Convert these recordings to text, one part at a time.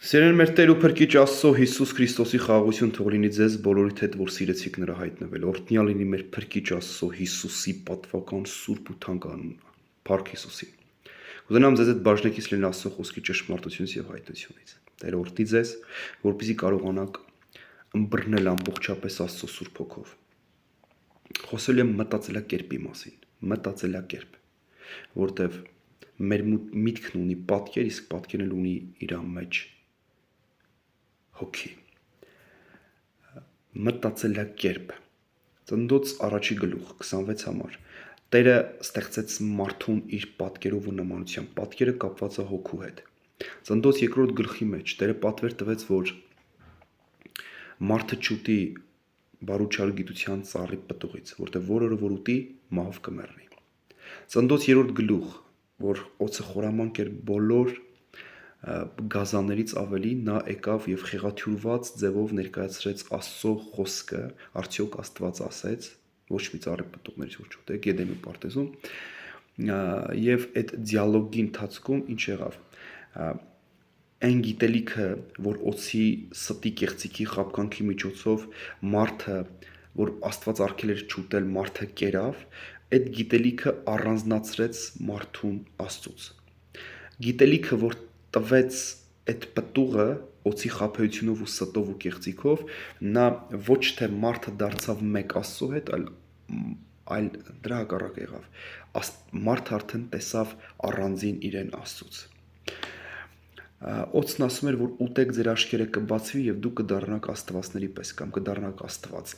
Սիրել մեր Տեր ու Փրկիչ Աստծո Հիսուս Քրիստոսի խաղաղություն թող լինի ձեզ բոլորիդ հետ, որ սիրեցիք նրա հայտնվել։ Օրհնյալ լինի մեր Փրկիչ Աստծո Հիսուսի պատվական սուրբ ու թանկ անունը։ Փառք Հիսուսին։ Կուզենամ ձեզ հետ բաժնեկից լինել Աստծո խոսքի ճշմարտությունից եւ հայտնությունից։ Տերը օրհնի ձեզ, որպեսզի կարողանաք ըմբռնել ամբողջապես Աստծո սուրբ հոգով։ Խոսել եմ մտածելակերպի մասին, մտածելակերպ, որտեղ մեր միտքն ունի պատկեր, իսկ պատկերն ունի իր մեջ հոգի։ Մտածելակերպ։ Ծննդոց առաջի գլուխ 26 համար։ Տերը ստեղծեց մարդուն իր պատկերով ու նմանությամբ։ Պատկերը կապված է հոգու հետ։ Ծննդոց երկրորդ գլխի մեջ Տերը պատվեր տվեց, որ մարդը չուտի բարուչար գիտության ծառի պտուղից, որտեղ որը որ ուտի մահով կմեռնի։ Ծննդոց երրորդ գլուխ, որ օծը խորամանկ էր բոլոր գազաններից ավելի, նա եկավ եւ խեղաթյուրված ձևով ներկայացրեց Աստծո խոսքը, արդյոք Աստված ասեց, ոչ մի ծառի պտուղներից որ չուտեք, Եդեմի պարտեզում, եւ այդ դիալոգի ընթացքում ինչ եղավ։ Այն գիտելիքը, որ օծի ստի կեղծիքի խապկանքի միջոցով մարդը, որ Աստված արգել էր չուտել, մարդը կերավ, այդ գիտելիքը առանձնացրեց մարդուն Աստծուց։ Գիտելիքը, որ տվեց այդ պտուղը օծի խաբեությունով ու ստով ու կեղծիքով, նա ոչ թե մարդը դարձավ մեկ Աստծո հետ, այլ դրա հակառակը եղավ։ Մարդը արդեն տեսավ առանձին իրեն Աստծուց։ Օծն ասում էր, որ ուտեք ձեր աչքերը կբացվի եւ դուք կդառնաք աստվածների պես կամ կդառնաք Աստված։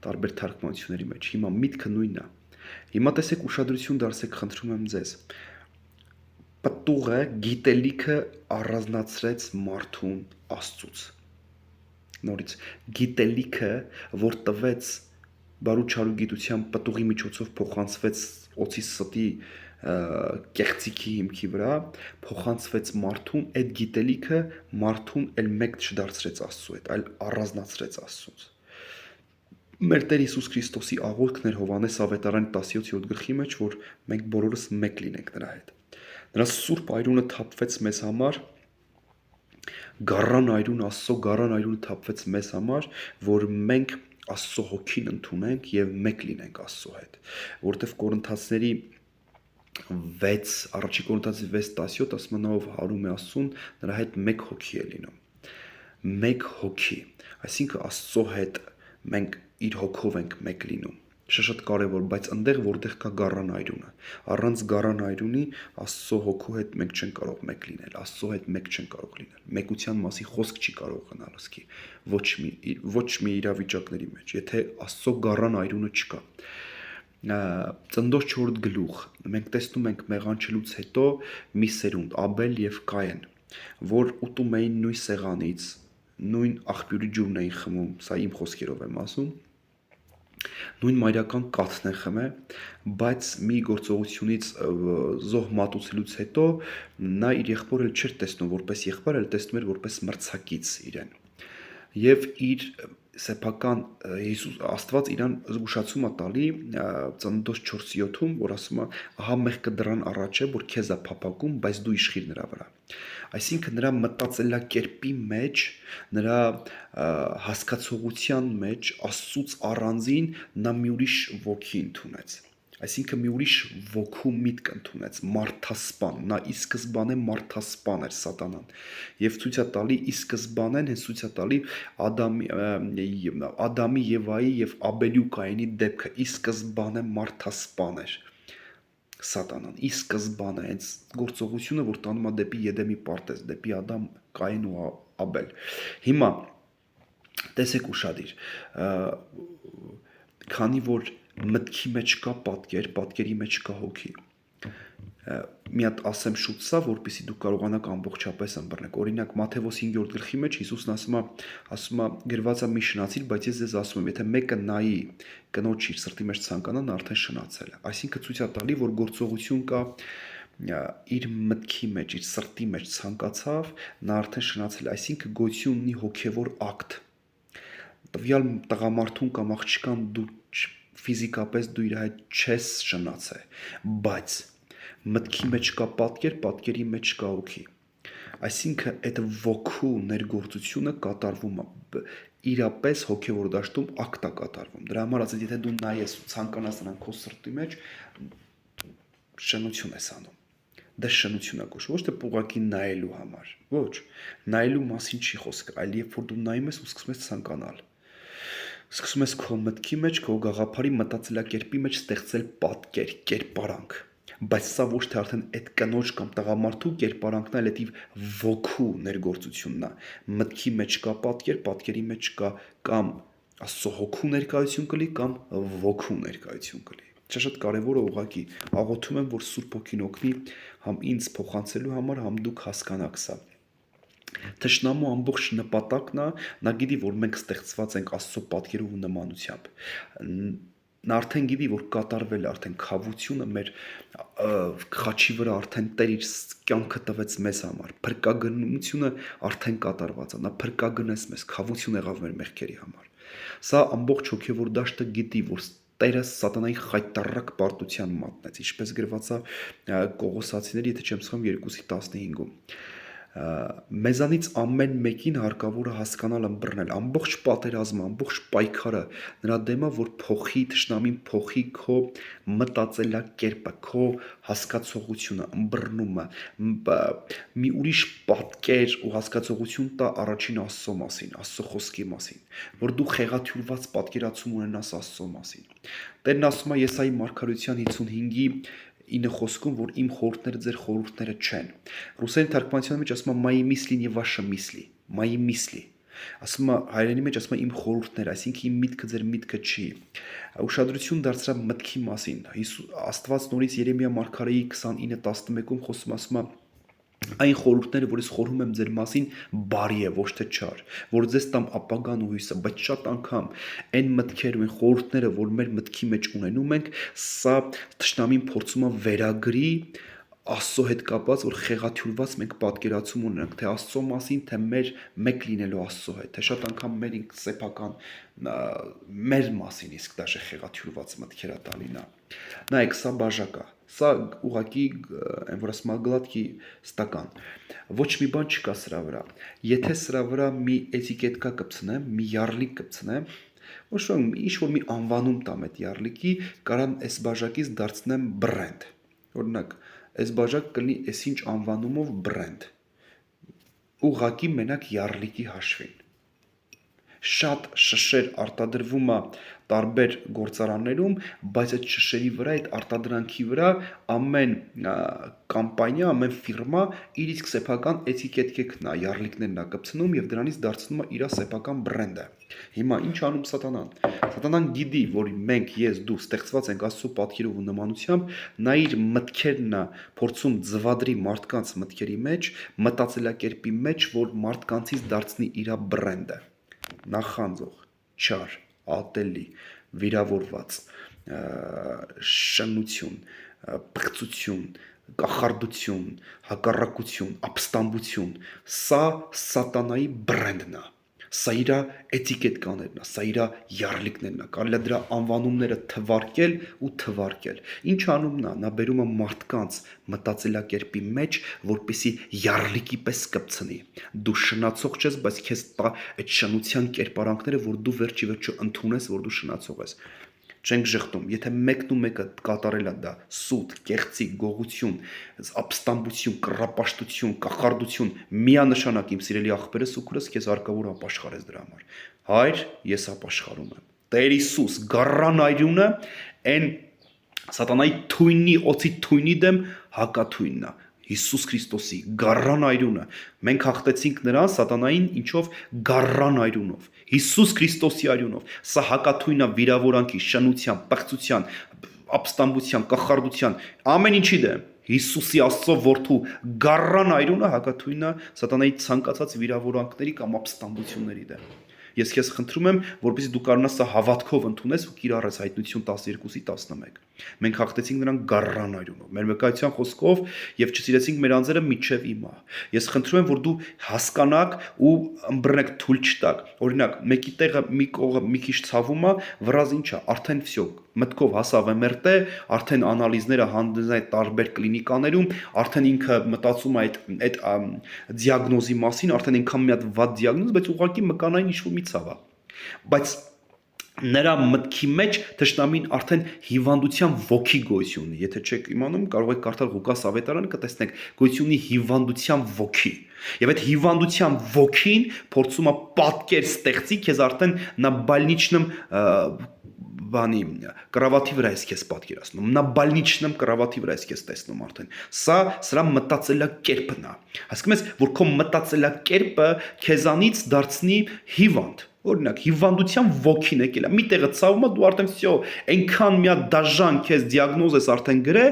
Տարբեր թարգմանությունների մեջ։ Հիմա միտքը նույնն է։ Հիմա տեսեք ուշադրություն դարձեք, խնդրում եմ ձեզ։ Պտուղը, գիտելիքը առանձնացրեց մարդուն Աստծուց։ Նորից գիտելիքը, որ տվեց բարուչարու գիտության պտուղի միջոցով փոխանցվեց օծի ստի կեղծիքի հիմքի վրա, փոխանցվեց մարդուն, այդ գիտելիքը մարդուն էլ մեկ չդարձրեց Աստծո հետ, այլ առանձնացրեց Աստծուց։ Մեր Տեր Հիսուս Քրիստոսի աղոթքն էր Հովհաննես ավետարանի 17-րդ գլխի մեջ, որ մենք բոլորս մեկ լինենք նրա հետ։ Նրա սուրբ այրունը թափվեց մեզ համար, գառան այրուն Աստծո գառան այրունը թափվեց մեզ համար, որ մենք Աստծո հոգին ընդունենք եւ մեկ լինենք Աստծո հետ, որովհետեւ Կորինթացիների 6 առաջի Կորինթացի 6:17 ասում է նա ով հարում է Աստծուն, նրա հետ մեկ հոգի է լինում։ Մեկ հոգի, այսինքն Աստծո հետ մենք իր հոգով ենք մեկ լինում։ Շատ կարևոր, բայց այնտեղ որտեղ կա գառան այրունը, առանց գառան այրունի Աստծո հոգու հետ մենք չենք կարող մեկ լինել, Աստծո հետ մեկ չենք կարող լինել։ Մեկության մասի խոսք չի կարող գնալ ասկի ոչ մի իրավիճակների մեջ, եթե Աստծո գառան այրունը չկա։ Ծննդոց 4 գլուխ մենք տեսնում ենք մեղանչելուց հետո մի սերունդ Աբել եւ Կաին, որ ուտում էին նույն սեղանից, նույն աղբյուրի ջուրն էին խմում, սա իմ խոսքերով եմ ասում, նույն մայրական կաթն են խմել, բայց մի գործողությունից զոհ մատուցելուց հետո նա իր եղբորը չէր տեսնում որպես եղբայր, այլ տեսնում էր որպես մրցակից իրեն։ Եվ իր սեփական Հիսուս Աստված իրան զգուշացում է տալի Ծննդոց 4:7-ում, որ ասում է, ահա մեղքը դռան առաջ է, որ քեզ է փափագում, բայց դու իշխիր նրա վրա։ Այսինքն նրա մտածելակերպի մեջ, նրա հասկացողության մեջ Աստծուց առանձին նա մի ուրիշ ոգի ընդունեց։ Այսինքն մի ուրիշ ոգու միտք ընդունեց, մարդասպան, նա ի սկզբանե մարդասպան էր Սատանան։ Եվ ցույց է տալի ի սկզբանեն, հենց ցույց է տալի Ադամի Եվայի եւ Աբելի ու Կայինի դեպքը, ի սկզբանե մարդասպան էր Սատանան, ի սկզբանե հենց գործողությունը, որ տանում է դեպի Եդեմի պարտեզ, դեպի Ադամ, Կային ու Աբել։ Հիմա տեսեք ուշադիր, քանի որ մտքի մեջ կա պատկեր, պատկերի մեջ կա հոգի։ Մի հատ ասեմ շուտ սա, որպեսզի դուք կարողանաք ամբողջապես ըմբռնեք։ Օրինակ Մատթեոս 5-րդ գլխի մեջ Հիսուսն ասում է գրված է մի շնացիր, բայց ես ձեզ ասում եմ, եթե մեկը նայի կնոջ իր սրտի մեջ ցանկանա, նա արդեն շնացել է։ Այսինքն ցույց է տալի, որ գործողություն կա իր մտքի մեջ, իր սրտի մեջ ցանկացավ, նա արդեն շնացել է, այսինքն գոյություն ունի հոգևոր ակտ։ Տվյալ տղամարդուն կամ աղջկան դու ֆիզիկապես դու իր հետ չես շնացել, բայց մտքի մեջ կա պատկեր, պատկերի մեջ կա հոգի։ Այսինքն այդ ոգու ներգործությունը կատարվում է իրապես հոգևոր դաշտում ակտ է կատարվում։ Դրա համար ասած, եթե դու նայես ու ցանկանաս նրան քո սրտի մեջ, շնություն ես անում։ Դա շնություն է կոչվում, ոչ թե ուղղակի նայելու համար։ Ոչ, նայելու մասին չի խոսքը, այլ երբ որ դու նայում ես ու սկսում ես ցանկանալ։ Սկսում ես քո մտքի մեջ, քո գաղափարի մտածելակերպի մեջ ստեղծել պատկեր, կերպարանք, բայց սա ոչ թե արդեն այդ կնոջ կամ տղամարդու կերպարանքն է, այլ ոգու ներգործությունն է։ Մտքի մեջ կա պատկեր, պատկերի մեջ կա կամ Աստծո հոգու ներկայություն կլի կամ ոգու ներկայություն կլի։ Շատ կարևոր է ուղղակի աղոթում եմ, որ Սուրբ Հոգին օգնի համ ինձ փոխանցելու համար, համ դուք հասկանաք սա։ Թշնամու ամբողջ նպատակն է, նա գիտի, որ մենք ստեղծված ենք Աստծո պատկերով ու նմանությամբ։ Նա արդեն գիտի, որ կատարվել է արդեն քավությունը մեր խաչի վրա արդեն Տեր իր կյանքը տվեց մեզ համար։ Փրկագնությունը արդեն կատարված է։ Նա փրկագնեց մեզ, քավություն եղավ մեր մեղքերի համար։ Սա ամբողջ հոգևոր դաշտը գիտի, որ Տերը սատանայի խայտառակ պարտության մատնեց, ինչպես գրված է Կողոսացիների, եթե չեմ սխալվում, 2:15-ում։ Մեզանից ամեն մեկին հարկավոր է հասկանալ ըմբռնել ամբողջ պատերազմը, ամբողջ պայքարը նրա դեմը, որ փոխի, թշնամին փոխի քո մտածելակերպը, քո հասկացողությունը, ըմբռնումը, մի ուրիշ պատկեր ու հասկացողություն տա առաջին Աստծո մասին, Աստծո խոսքի մասին, որ դու խեղաթյուրված պատկերացում ունենաս Աստծո մասին։ Տերն ասում է Եսայի մարգարեության 55:9 խոսքում, որ իմ խորհուրդները ձեր խորհուրդները չեն։ Ռուսերեն թարգմանության մեջ ասում է «Мои мысли не ваши мысли», «Мои мысли»։ Ասում է հայերենի մեջ ասում է իմ խորհուրդները, այսինքն իմ միտքը ձեր միտքը չի։ Ուշադրություն դարձրա մտքի մասին։ Աստված նորից Երեմիա մարգարեի 29:11-ում խոսում ասում է այն խորհուրդները, որ ես խորհում եմ ձեր մասին, բարի է, ոչ թե չար, որ ձեզ տամ ապագան ու հույսը, բայց շատ անգամ այն մտքերը ու այն խորհուրդները, որ մեր մտքի մեջ ունենում ենք, սա թշնամին փորձում է վերագրի Աստծո հետ կապված, որ խեղաթյուրված մենք պատկերացում ունենք, թե Աստծո մասին, թե մեր մեկ լինելու Աստծո հետ, թե շատ անգամ մեր սեփական մեր մասին իսկ դաժե խեղաթյուրված մտքեր է տալինա։ Նայեք, սա բաժակ է, սա ուղղակի այն որ ասում գլատկի ստական։ Ոչ մի բան չկա սրա վրա։ Եթե սրա վրա մի էտիկետկա կպցնեմ, մի յառլիկ կպցնեմ, ոչ ինչ որ մի անվանում տամ այդ յառլիկի, կարամ այս բաժակից դարձնեմ բրենդ։ Օրինակ, այս բաժակ կլինի այսինչ անվանումով բրենդ։ Ուղղակի մենակ յառլիկի հաշվին։ Շատ շշեր արտադրվում է տարբեր գործարաններում, բայց այդ շշերի վրա, այդ արտադրանքի վրա ամեն կամպանիա, ամեն ֆիրմա իր իսկ սեփական էտիկետկերն է, յառլիկներն է կպցնում եւ դրանից դարձնում է իր սեփական բրենդը։ Հիմա ինչ անում Սատանան։ Սատանան գիտի, որ մենք, ես, դու ստեղծված ենք Աստծո պատկերով ու նմանությամբ, նա իր մտքերն է փորձում ձվադրի մարդկանց մտքերի մեջ, մտածելակերպի մեջ, որ մարդկանցից դարձնի իր բրենդը։ Նախանձող, չար, ատելի, վիրավորված, շնություն, պղծություն, կախարդություն, հակառակություն, ապստամբություն, սա սատանայի բրենդն է։ Սա իր էտիկետկաներն է, սա իր յառլիկներն է, կարելի է դրա անվանումները թվարկել ու թվարկել։ Ինչ անում նա, նա բերում է մարդկանց մտածելակերպի մեջ, որպեսի յառլիկի պես կպցնի։ Դու շնացող չես, բայց քեզ տա այդ շնության կերպարանքները, որ դու վերջի վերջո ընդունես, որ դու շնացող ես։ Չենք ժխտում, եթե մեկն ու մեկը կատարել է դա սուտ, կեղծիք, գողություն, ապստամբություն, կռապաշտություն, կախարդություն, միանշանակ իմ սիրելի աղբերս ու քուրս քեզ հարկավոր ապաշխարես դրա համար։ Հայր, ես ապաշխարում եմ։ Տեր Հիսուս գառան այրունը այն սատանայի թույնի, օծի թույնի դեմ հակաթույնն է։ Հիսուս Քրիստոսի գառան այրունը։ Մենք հաղթեցինք նրան սատանային ինչով գառան այրունով։ Հիսուս Քրիստոսի այրունով։ Սա հակաթույնը վիրավորանքի, շնության, պղծության, ապստամբության, կախարդության, ամեն ինչի դեմ։ Հիսուսի Աստծո որդու գառան այրունը հակաթույնը սատանայի ցանկացած վիրավորանքների կամ ապստամբությունների դեմ։ Ես քեզ խնդրում եմ, որպեսզի դու կարողանաս սա հավատքով ընդունես ու կիրառես Հայտնություն 12:11։ Մենք հաղթեցինք նրան գառան այրունով, մեր վկայության խոսքով եւ չսիրեցինք մեր անձերը միջև իմա։ Ես խնդրում եմ, որ դու հասկանաք ու ըմբռնեք թույլ չտաք։ Օրինակ, մեկի տեղը մի կողը մի քիչ ցավում է, վրազ ինչա, արդեն վсё, մտքով հասավ է մերտե, արդեն անալիզները հանդես այդ տարբեր կլինիկաներում, արդեն ինքը մտածում է այդ դիագնոզի մասին, արդեն ինքան մի հատ վատ դիագնոզ, բայց ուղղակի մկանային ինչ-որ մի ցավ է։ Բայց նրա մտքի մեջ թշնամին արդեն հիվանդության ոգի գոյություն ունի։ Եթե չեք իմանում, կարող եք կարդալ Ղուկաս ավետարանը, կտեսնեք գոյություն ունի հիվանդության ոգի։ Եվ այդ հիվանդության ոգին փորձում է պատկեր ստեղծի քեզ արդեն նա больничном բանի կրավաթի վրա ես քեզ պատկերացնում, նա больничном կրավաթի վրա ես քեզ տեսնում արդեն։ Սրա մտածելակերպն է։ Հասկանում ես, որ քո մտածելակերպը քեզանից դարձնի հիվանդ։ Օրինակ, հիվանդության ոգին եկել է, մի տեղը ցավում է, դու արդեն վсё, այնքան մի հատ դաժան քեզ դիագնոզ ես արդեն գրե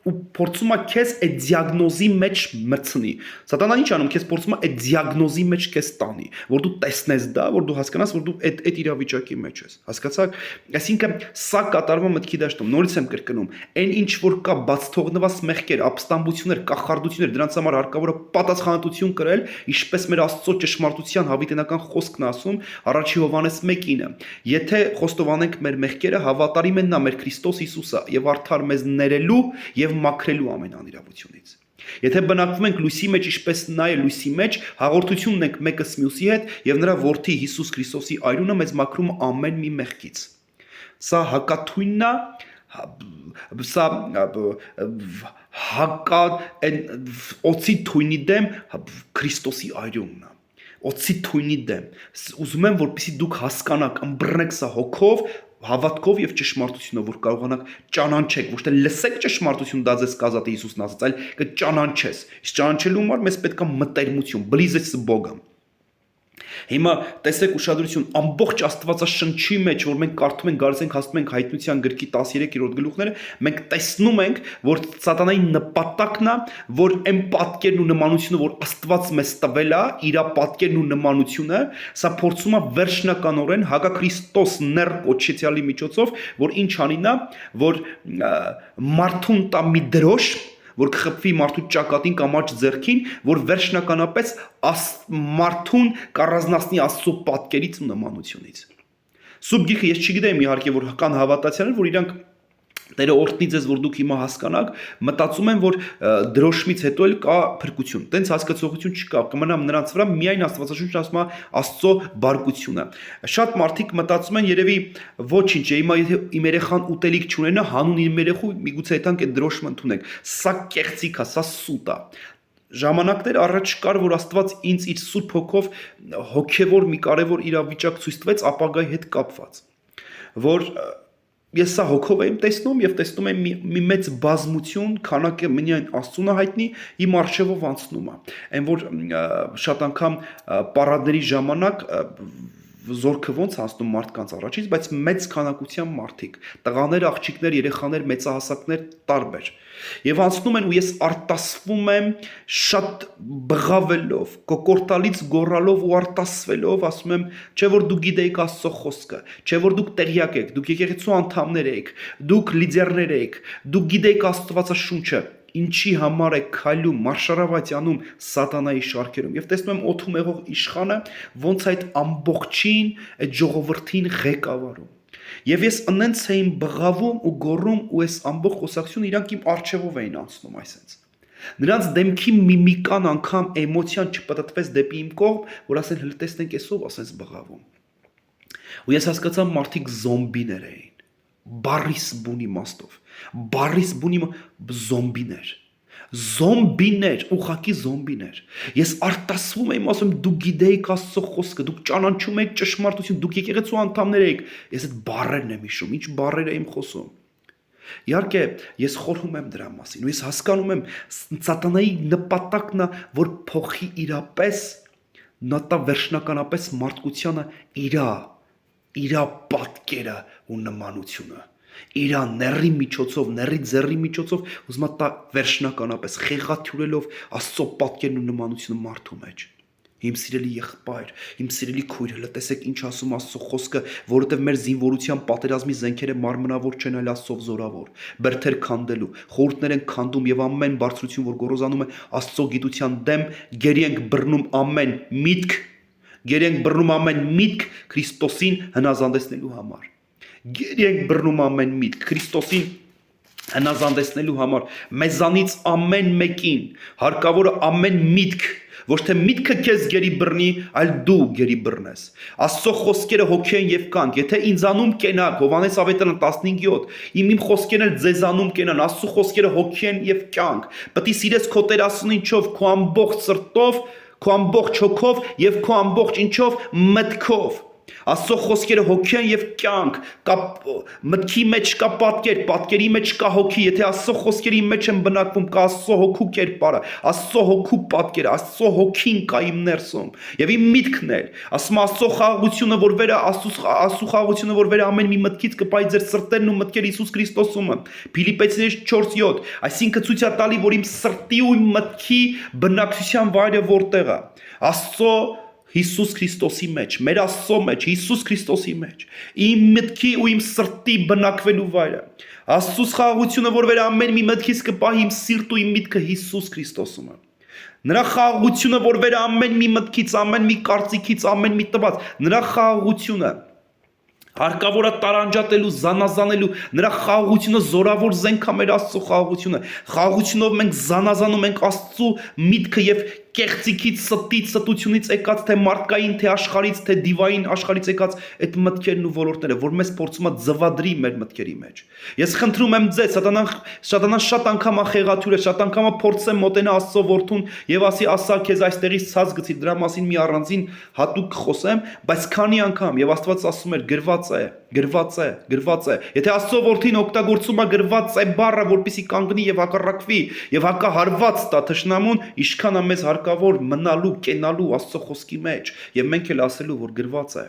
ու փորձում է քեզ այդ դիագնոզի մեջ մտցնի։ Սատանան ինչ անում, քեզ փորձում է այդ դիագնոզի մեջ քեզ տանի, որ դու տեսնես դա, որ դու հասկանաս, որ դու այդ իրավիճակի մեջ ես։ Հասկացաք։ Այսինքն սա կատարվում է մտքի դաշտում։ Նորից եմ կրկնում, այն ինչ որ կա բաց թողնված մեղքեր, ապստամբություններ, կախարդություններ, դրանց համար հարկավոր է պատասխանատվություն կրել, ինչպես մեր Աստծո ճշմարտության հավիտենական խոսքն ասում, առաջի Հովհաննես 1:9։ Եթե խոստովանենք մեր մեղքերը, հավատարիմ են նա մեր Քրիստոս Հիսուսը եւ արդար մեզ ներելու եւ մաքրելու ամեն անիրավությունից։ Եթե բնակվում ենք լույսի մեջ, ինչպես նա է լույսի մեջ, հաղորդություն ունենք մեկս մյուսի հետ եւ նրա որդի Հիսուս Քրիստոսի այրունը մեզ մաքրում ամեն մի մեղքից։ Սա հակաթույնն է, սա հակա օծի թույնի դեմ Քրիստոսի այրունն է։ Օծի թույնի դեմ։ Ուզում եմ, որպեսզի դուք հասկանաք, ըմբռնեք սա հոգով, հավատքով եւ ճշմարտությունով, որ կարողանաք ճանաչեք, ոչ թե լսեք ճշմարտություն դա ձեզ կազատի Հիսուսն ասաց, այլ կճանաչես։ Իսկ ճանաչելու համար մեզ պետք է մտերմություն, близость с Богом։ Հիմա տեսեք ուշադրություն, ամբողջ Աստվածաշնչի մեջ, որ մենք կարդում ենք, գալիս ենք հասնում ենք Հայտնության գրքի 13-րդ գլուխները, մենք տեսնում ենք, որ սատանայի նպատակն է, որ այն պատկերն ու նմանությունը, որ Աստված մեզ տվել է, իր պատկերն ու նմանությունը, սա փորձում է վերջնականորեն հակաքրիստոս ներ կոչեցյալի միջոցով, որ ինչ անի նա, որ մարդուն տա մի դրոշ, որ կխփվի մարդու ճակատին կամ աջ ձեռքին, որ վերջնականապես մարդուն կառանձնացնի Աստծո պատկերից ու նմանությունից։ Սուրբ Գիրքը ես չգիտեմ իհարկե, որ կան հավատացյալներ, որ իրանք Տերը օրհնի ձեզ, որ դուք հիմա հասկանաք, մտածում են, որ դրոշմից հետո էլ կա փրկություն։ Տենց հասկացողություն չկա, կմնա նրանց վրա միայն Աստվածաշունչն ասում է Աստծո բարկությունը։ Շատ մարդիկ մտածում են, երևի ոչինչ, հիմա եթե իմ երեխան ուտելիք չունենա, հանուն իմ երեխու միգուցե այդանք այդ դրոշմը ընդունեք։ Սա կեղծիք է, սա սուտ է։ Ժամանակներ առաջ կար, որ Աստված ինձ իր Սուրբ Հոգով հոգևոր մի կարևոր իրավիճակ ցույց տվեց ապագայի հետ կապված, որ ես սա հոգով եմ տեսնում եւ տեսնում եմ մի մեծ բազմություն, քանակը միայն Աստծուն է հայտնի, իմ արժեվով անցնում է։ Այն որ շատ անգամ պարադների ժամանակ զորքը ոնց անցնում մարդկանց առաջից, բայց մեծ քանակության մարդիկ, տղաներ, աղջիկներ, երեխաներ, մեծահասակներ տարբեր։ Եվ անցնում են ու ես արտասվում եմ շատ բղավելով, կոկորտալից գոռալով ու արտասվելով, ասում եմ, չէ որ դուք գիտեիք Աստծո խոսքը, չէ որ դուք տեղյակ եք, դուք եկեղեցու անդամներ եք, դուք լիդերներ եք, դուք գիտեիք Աստվածաշունչը, ինչի համար է քայլում, մարշարավայց անում սատանայի շարքերում։ Եվ տեսնում եմ օդում եղող իշխանը ոնց այդ ամբողջին, այդ ժողովրդին ղեկավարում։ Եվ ես ընենց էին բղավում ու գոռում ու այս ամբողջ խոսակցությունը իրանք իմ առջևով էին անցնում այսպես։ Նրանց դեմքի միմիկան անգամ էմոցիան չպտտվեց դեպի իմ կողմ, որ ասեն հələ տեսնենք էսով ասենց բղավում։ Ու ես հասկացա մարդիկ զոմբիներ էին։ Բարիս բուն իմաստով, բարիս բուն զոմբիներ, զոմբիներ, ուղղակի զոմբիներ։ Ես արտասվում եմ, ասում դուք գիտեիք Աստծո խոսքը, դուք ճանաչում եք ճշմարտություն, դուք եկեղեցու անդամներ եք։ Ես այդ բառերն եմ հիշում, ինչ բառեր եմ խոսում։ Իհարկե, ես խորհում եմ դրա մասին, ու ես հասկանում եմ, սատանայի նպատակն է, որ փոխի իրապես, նա տա վերջնականապես մարդկությանը իր պատկերը ու նմանությունը, իր ների միջոցով, ների ձեռի միջոցով, ուզում է տա վերջնականապես խեղաթյուրելով Աստծո պատկերն ու նմանությունը մարդու մեջ։ Իմ սիրելի եղբայր, իմ սիրելի քույր, հələ տեսեք ինչ ասում Աստծո խոսքը, որովհետև մեր զինվորության պատերազմի զենքերը մարմնավոր չեն, այլ Աստծով զորավոր։ Բրդեր քանդելու, խորհուրդներ են քանդում եւ ամեն բարձրություն, որ գոռոզանում է Աստծո գիտության դեմ, գերի ենք բռնում ամեն միտք, գերի ենք բռնում ամեն միտք Քրիստոսին հնազանդեցնելու համար։ Գերի ենք բռնում ամեն միտք Քրիստոսին հնազանդեցնելու համար։ Մեզանից ամեն մեկին հարկավոր է ամեն միտք, ոչ թե միտքը քեզ գերի բռնի, այլ դու գերի բռնես։ Աստծո խոսքերը հոգի են եւ կանք։ Եթե ինձանում կենաք, Հովհաննես Ավետարանը 15:7, իմ խոսքերն էլ ձեզանում կենան, Աստծո խոսքերը հոգի են եւ կանք։ Պետք է սիրես քո Տեր Աստծուն ինչով, քո ամբողջ սրտով, քո ամբողջ հոգով եւ քո ամբողջ ինչով մտքով։ Աստծո խոսքերը հոգի են եւ կյանք, մտքի մեջ կա պատկեր, պատկերի մեջ կա հոգի, եթե Աստծո խոսքերի մեջ են բնակվում, կա Աստծո հոգու կերպարը, Աստծո հոգու պատկերը, Աստծո հոգին կա իմ ներսում, եւ իմ միտքն է, ասում Աստծո խաղաղությունը, որ վերը Աստծո խաղաղությունը, որ վերը ամեն մի մտքից կպայի ձեր սրտերն ու մտքերը Հիսուս Քրիստոսում։ Փիլիպպեցիներին 4:7, այսինքն ցույց է տալի, որ իմ սրտի ու իմ մտքի բնակչության վայրը որտեղ է, Աստծո Հիսուս Քրիստոսի մեջ, մեր Աստծո մեջ, Հիսուս Քրիստոսի մեջ, իմ մտքի ու իմ սրտի բնակվելու վայրը, Աստծո խաղաղությունը, որ վեր ամեն մի մտքից կպահի իմ սիրտ ու իմ միտքը Հիսուս Քրիստոսում է։ Նրա խաղաղությունը, որ վեր ամեն մի մտքից, ամեն մի կարծիքից, ամեն մի տված, նրա խաղաղությունը հարկավոր է տարանջատելու, զանազանելու, նրա խաղաղությունը զորավոր զենք է մեր Աստծո խաղաղությունը։ Խաղաղությունով մենք զանազանում ենք Աստծո միտքը եւ կեղծիքից, ստից, ստությունից եկած, թե մարդկային, թե աշխարհից, թե դիվային աշխարհից եկած այդ մտքերն ու ոլորտները, որ մեզ փորձում է ձվադրի մեր մտքերի մեջ։ Ես խնդրում եմ ձեզ, Սատանան շատ անգամ է խեղաթյուրը, շատ անգամ է փորձեմ մոտենա Աստծո որդուն եւ ասի, ասա քեզ այստեղից ցած գցի, դրա մասին մի առանձին հատուկ խոսեմ, բայց քանի անգամ եւ Աստված ասում էր գրված է, գրված է, գրված է։ Եթե Աստծո որդին օգտագործում է գրված է բառը, որպեսզի կանգնի եւ հակառակվի եւ հակահարված տա թշնամուն, ինչքան է մեզ հարկավոր մնալու, կենալու Աստծո խոսքի մեջ եւ մենք էլ ասելու, որ գրված է։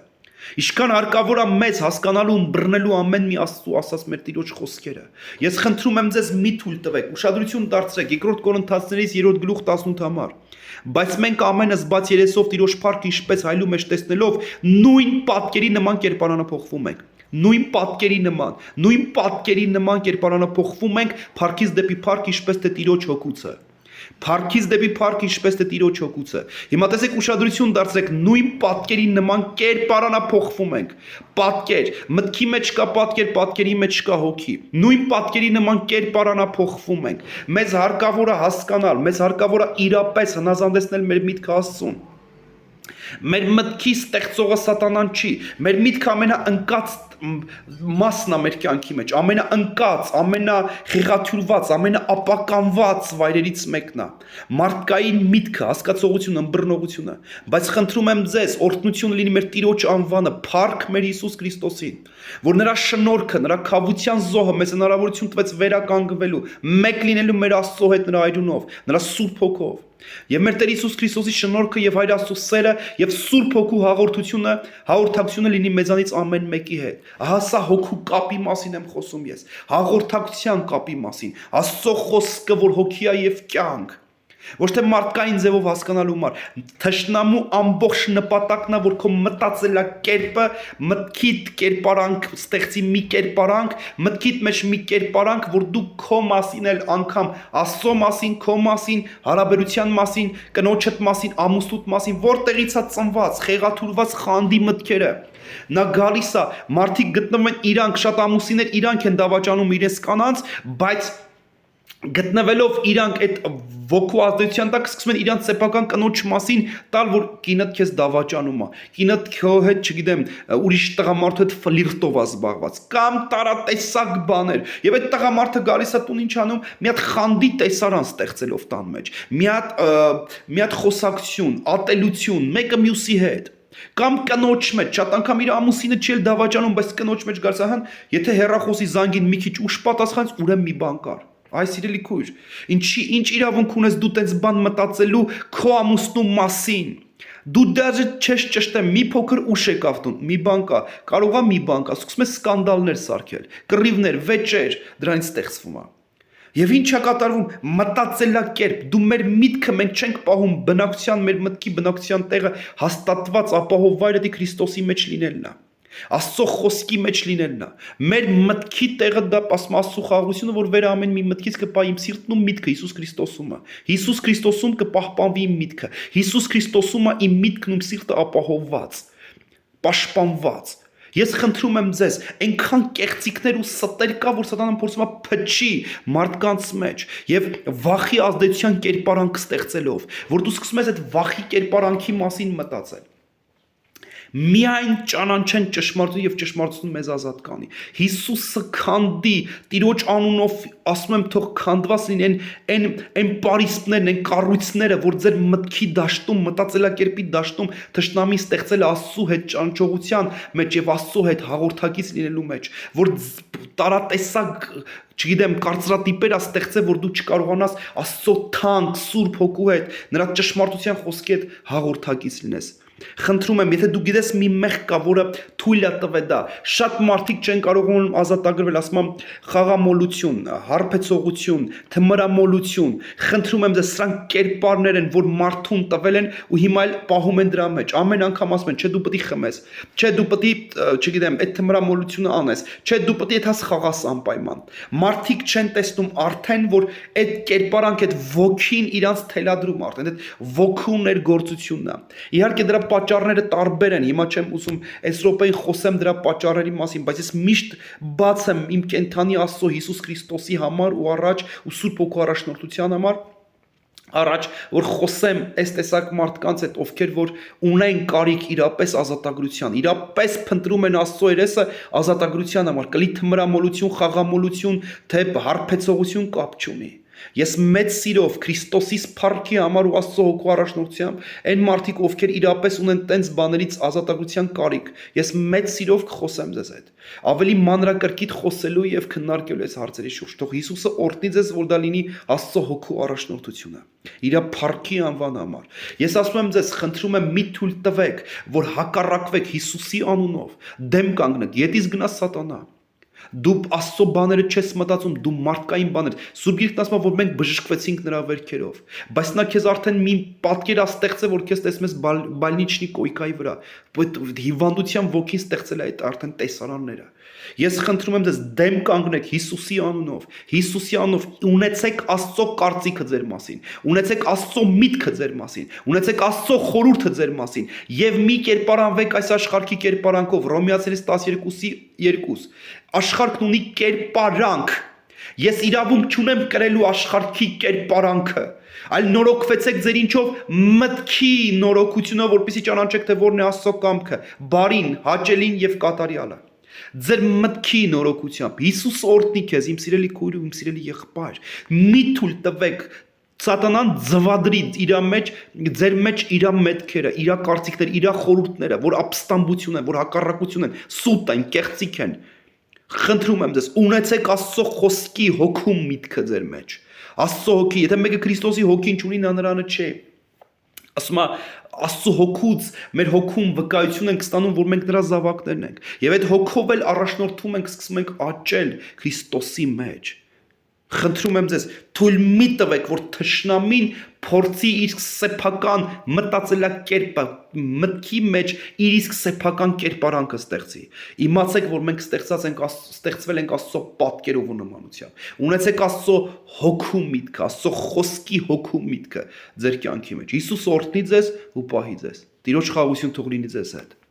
Ինչքան հարկավոր է մեզ հասկանալու ու բռնելու ամեն մի Աստծո ասած մեր Տիրոջ խոսքերը։ Ես խնդրում եմ ձեզ մի թույլ տվեք, ուշադրություն դարձրեք 2 Կորինթացիներից 3:18 համար։ Բայց մենք ամենս բաց երեսով Տիրոջ փառքը ինչպես հայլու մեջ տեսնելով նույն պատկերի նման կերպարանափոխվում ենք։ Նույն պատկերի նման կերպարանափոխվում ենք փառքից դեպի փառք ինչպես թե Տիրոջ հոգուցը։ Փառքից դեպի փառք ինչպես թե Տիրոջ հոգուցը։ Հիմա տեսեք ուշադրություն դարձրեք, նույն պատկերի նման կերպարանափոխվում ենք։ Պատկեր, մտքի մեջ կա պատկեր, պատկերի մեջ կա հոգի։ Նույն պատկերի նման կերպարանափոխվում ենք։ Մեզ հարկավոր է հասկանալ, մեզ հարկավոր է իրապես հնազանդեցնել մեր միտքը Աստծուն։ Մեր մտքի ստեղծողը Սատանան չի, մեր միտքը ամենաընկած մասն է մեր կյանքի մեջ, ամենաընկած, ամենախեղաթյուրված, ամենաապականված վայրերից մեկն է։ Մարդկային միտքը, հասկացողությունը, ըմբռնողությունը, բայց խնդրում եմ ձեզ, օրհնություն լինի մեր Տիրոջ անվանը, փառք մեր Հիսուս Քրիստոսին, որ նրա շնորհքը, նրա քավության զոհը մեզ հնարավորություն տվեց վերականգնվելու, մեկ լինելու մեր Աստծո հետ նրա այրունով, նրա Սուրբ Հոգով։ Եվ մեր Տեր Հիսուս Քրիստոսի շնորհքը եւ Հայր Աստծո սերը եւ Սուրբ Հոգու հաղորդակցությունը լինի մեզանից ամեն մեկի հետ։ Ահա սա հոգու կապի մասին եմ խոսում ես, հաղորդակցության կապի մասին, Աստծո խոսքը, որ հոգի է եւ կյանք։ Ոչ թե մարդկային ձևով հասկանալու համար, թշնամու ամբողջ նպատակն է, որ քո մտածելակերպը, մտքիդ կերպարանք ստեղծի մի կերպարանք, մտքիդ մեջ մի կերպարանք, որ դու քո մասին էլ անգամ Աստծո մասին, քո մասին, հարաբերության մասին, կնոջդ մասին, ամուսնուդ մասին, որտեղից է ծնված, խեղաթյուրված խանդի մտքերը։ Նա գալիս է, մարդիկ գտնվում են իրանք, շատ ամուսիններ իրանք են դավաճանում իրենց կանանց, բայց գտնվելով իրանք այդ ոգու ազդեցության տակ սկսում են իրանք սեփական կնոջ մասին տալ, որ կինդ քեզ դավաճանում է, կինդ քո հետ, չգիտեմ, ուրիշ տղամարդու հետ ֆլիրտով է զբաղված, կամ տարատեսակ բաներ, եւ այդ տղամարդը գալիս է տուն ինչ անում, մի հատ խանդի տեսարան ստեղծելով տան մեջ, մի հատ խոսակցություն, ատելություն, մեկը մյուսի հետ։ Կամ կնոջ մեջ, շատ անգամ իր ամուսինը չի դավաճանում, բայց կնոջ մեջ գալիս է, եթե հեռախոսի զանգին մի քիչ ուշ պատասխանեց, ուրեմն մի բան կար։ Այ սիրելի քույր, ինչ իրավունք ունես դու տենց բան մտածելու քո ամուսնու մասին։ Դու դեռ չես ճշտեմ, մի փոքր ուշ եկավ տուն, մի բան կա, կարողա մի բան կա, սկսում ես սկանդալներ սարքել, կռիվներ, վեճեր, դրանից ստեղծվում է։ Եվ ինչ է կատարվում մտածելակերպ, դու մեր միտքը մենք չենք պահում բնակության, մեր մտքի բնակության տեղը հաստատված ապահով վայրը դի Քրիստոսի մեջ լինելն է։ Աստծո խոսքի մեջ լինելն է։ Մեր մտքի տեղը դա ասում Աստծո խաղաղությունը, որ վեր ամեն մի մտքից կպահի իմ սիրտն ու միտքը Հիսուս Քրիստոսում է։ Հիսուս Քրիստոսում կպահպանվի իմ միտքը։ Հիսուս Քրիստոսում է իմ միտքն ու սիրտը ապահովված, պաշտպանված։ Ես խնդրում եմ ձեզ, այնքան կեղծիքներ ու ստեր կա, որ սատանան փորձում է փչի մարդկանց մեջ եւ վախի ազդեցության կերպարանք ստեղծելով, որ դու սկսում ես այդ վախի կերպարանքի մասին մտածել։ Միայն ճանաչեն ճշմարտություն եւ ճշմարտությունը մեզ ազատ կանի։ Հիսուսը քանդի Տիրոջ անունով ասում եմ թող քանդված լինեն այն պարիսպներն, այն կառույցները, որ ձեր մտքի դաշտում, մտածելակերպի դաշտում թշնամին ստեղծել է Աստծո հետ ճանաչողության մեջ եւ Աստծո հետ հաղորդակից լինելու մեջ, որ տարատեսակ չգիտեմ, կարծրատիպեր է ստեղծել, որ դու չկարողանաս Աստծո թանկ Սուրբ Հոգու հետ, նրա ճշմարտության խոսքի հետ հաղորդակից լինես։ Խնդրում եմ, եթե դու գիտես մի մեղք կա, որը թույլ է տվել դա, շատ մարդիկ չեն կարողանում ազատագրվել, ասում եմ, խաղամոլություն, հարբեցողություն, թմրամոլություն։ Խնդրում եմ ձեզ, սրանք կերպարներ են, որ մարդուն տվել են ու հիմա էլ պահում են դրա մեջ։ Ամեն անգամ ասում են, չէ, դու պետք է խմես, չէ, դու պետք է, չգիտեմ, այդ թմրամոլությունը անես, չէ, դու պետք է դաս խաղաս անպայման։ Մարդիկ չեն տեսնում արդեն, որ այդ կերպարանք, այդ ոգին իրանց թելադրում արդեն, այդ ոգու ներգործությունն է։ Իհարկե դրա պատճառները տարբեր են, հիմա չեմ ուզում այս րոպեին խոսեմ դրա պատճառերի մասին, բայց ես միշտ բաց եմ իմ կենթանի Աստծո Հիսուս Քրիստոսի համար ու առաջ ու Սուրբ Հոգու առաջնորդության համար առաջ, որ խոսեմ այս տեսակ մարդկանց հետ, ովքեր որ ունեն կարիք իրապես ազատագրության, իրապես փնտրում են Աստծո երեսը ազատագրության համար, կլի թմրամոլություն, խաղամոլություն, թե հարբեցողություն կապ չունի։ Ես մեծ սիրով Քրիստոսի սփառքի համար ու Աստծո Հոգու առաջնորդությամբ այն մարդիկ, ովքեր իրապես ունեն տենց բաներից ազատագրության կարիք, ես մեծ սիրով կխոսեմ ձեզ հետ։ Ավելի մանրակրկիտ խոսելու եւ քննարկելու այս հարցերի շուրջ։ Թող Հիսուսը օրհնի ձեզ, որ դա լինի Աստծո Հոգու առաջնորդությունը։ Իր փառքի անվան համար։ Ես ասում եմ ձեզ, խնդրում եմ մի թույլ տվեք, որ հակառակվեք Հիսուսի անունով, դեմ կանգնեք, ետից գնաց սատանա։ Դու Աստծո բաները չես մտածում, դու մարդկային բաներ։ Սուրբ Գիրքն ասում է, որ մենք բժշկվեցինք նրա վերքերով, բայց նա քեզ արդեն մի պատկեր է ստեղծել, որ քեզ տեսնում ես բալնիչնի կոյկայի վրա, հիվանդության ոգին ստեղծել է այդ արդեն տեսարանները։ Ես խնդրում եմ ձեզ, դեմ կանգնեք Հիսուսի անունով, Հիսուսի անունով ունեցեք Աստծո կարծիքը ձեր մասին, ունեցեք Աստծո միտքը ձեր մասին, ունեցեք Աստծո խորհուրդը ձեր մասին եւ մի կերպարանվեք այս աշխարհի կերպարանքով, Հռոմեացիներից 12:2։ Աշխարհն ունի կերպարանք։ Ես իրավունք չունեմ կրելու աշխարհի կերպարանքը, այլ նորոգվեցեք ձեր ինչով մտքի նորոգությունով, որպեսզի ճանաչեք, թե որն է Աստծո կամքը, բարին, հաճելին եւ կատարյալը։ Ձեր մտքի նորոգությամբ Հիսուս օրհնի քեզ, իմ սիրելի քույր ու իմ սիրելի եղբայր։ Մի թույլ տվեք Սատանան ձվադրի ձեր մեջ իր մտքերը, իր կարծիքները, իր խորհուրդները, որ ապստամբություն են, որ հակառակություն են, սուտ են, կեղծիք են։ Խնդրում եմ ձեզ, ունեցեք Աստծո խոսքի հոգում միտքը ձեր մեջ։ Աստծո հոգի, եթե մեկը Քրիստոսի հոգին չունի, նա նրանը չէ։ Ասում է Աստծո հոգուց մեր հոգում վկայություն ենք ստանում, որ մենք նրա զավակներն ենք։ Եվ այդ հոգով էլ առաջնորդվում ենք, սկսում ենք աճել Քրիստոսի մեջ։ Խնդրում եմ ձեզ, թույլ մի տվեք, որ թշնամին փորձի իր սեփական մտածելակերպը մտքի մեջ իր իսկ սեփական կերպարանքը ստեղծի։ Իմացեք, որ մենք ստեղծվել ենք Աստծո պատկերով ու նմանությամբ։ Ունեցեք Աստծո հոգու միտքը, Աստծո խոսքի հոգու միտքը ձեր կյանքի մեջ։ Հիսուս օրհնի ձեզ ու պահի ձեզ։ Տիրոջ խաղաղություն թող լինի ձեզ հետ։